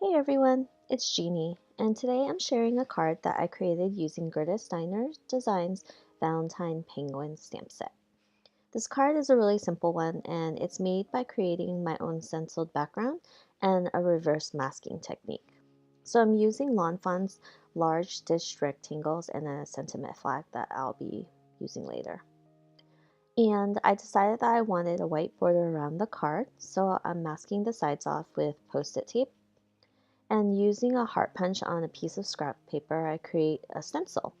Hey everyone, it's Jeannie, and today I'm sharing a card that I created using Gerda Steiner Designs Valentine Penguin stamp set. This card is a really simple one, and it's made by creating my own stenciled background and a reverse masking technique. So I'm using Lawn Fawn's large stitched rectangles and a sentiment flag that I'll be using later. And I decided that I wanted a white border around the card, so I'm masking the sides off with post-it tape. And using a heart punch on a piece of scrap paper, I create a stencil.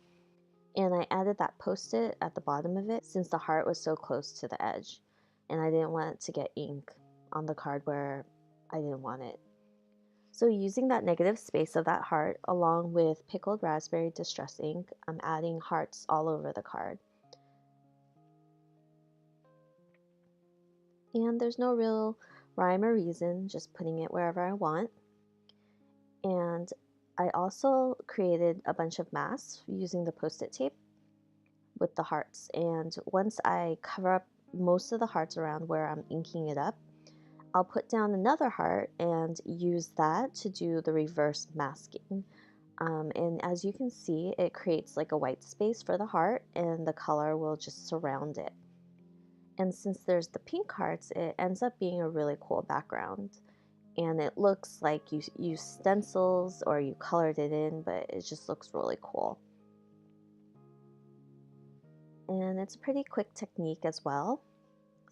And I added that post-it at the bottom of it since the heart was so close to the edge. And I didn't want it to get ink on the card where I didn't want it. So using that negative space of that heart, along with Pickled Raspberry Distress ink, I'm adding hearts all over the card. And there's no real rhyme or reason, just putting it wherever I want. And I also created a bunch of masks using the post-it tape with the hearts. And once I cover up most of the hearts around where I'm inking it up, I'll put down another heart and use that to do the reverse masking. And as you can see, it creates like a white space for the heart and the color will just surround it. And since there's the pink hearts, it ends up being a really cool background. And it looks like you use stencils or you colored it in, but it just looks really cool. And it's a pretty quick technique as well.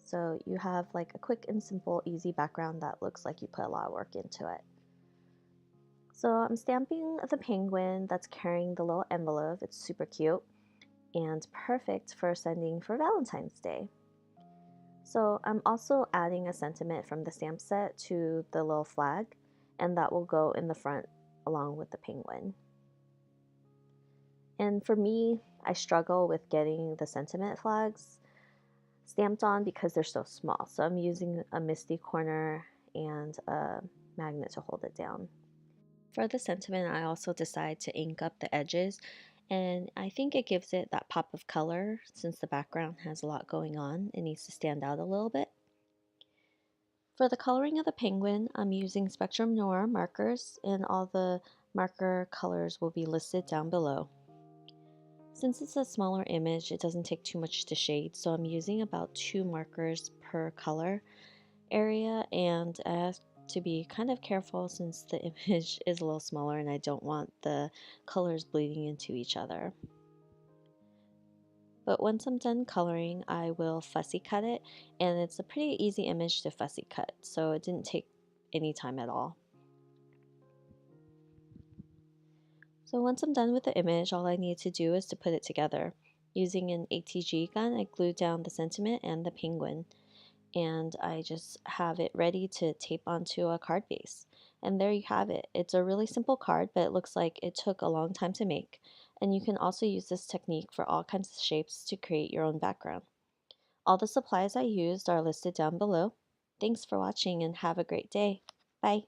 So you have like a quick and simple, easy background that looks like you put a lot of work into it. So I'm stamping the penguin that's carrying the little envelope. It's super cute and perfect for sending for Valentine's Day. So I'm also adding a sentiment from the stamp set to the little flag, and that will go in the front along with the penguin. And for me, I struggle with getting the sentiment flags stamped on because they're so small. So I'm using a misty corner and a magnet to hold it down. For the sentiment, I also decide to ink up the edges, and I think it gives it that pop of color since the background has a lot going on. It needs to stand out a little bit. For the coloring of the penguin, I'm using Spectrum Noir markers, and all the marker colors will be listed down below. Since it's a smaller image, it doesn't take too much to shade, so I'm using about 2 markers per color area, and I have to be kind of careful since the image is a little smaller and I don't want the colors bleeding into each other. But once I'm done coloring, I will fussy cut it, and it's a pretty easy image to fussy cut, so it didn't take any time at all. So once I'm done with the image, all I need to do is to put it together. Using an ATG gun, I glued down the sentiment and the penguin, and I just have it ready to tape onto a card base. And there you have it. It's a really simple card, but it looks like it took a long time to make. And you can also use this technique for all kinds of shapes to create your own background. All the supplies I used are listed down below. Thanks for watching and have a great day. Bye.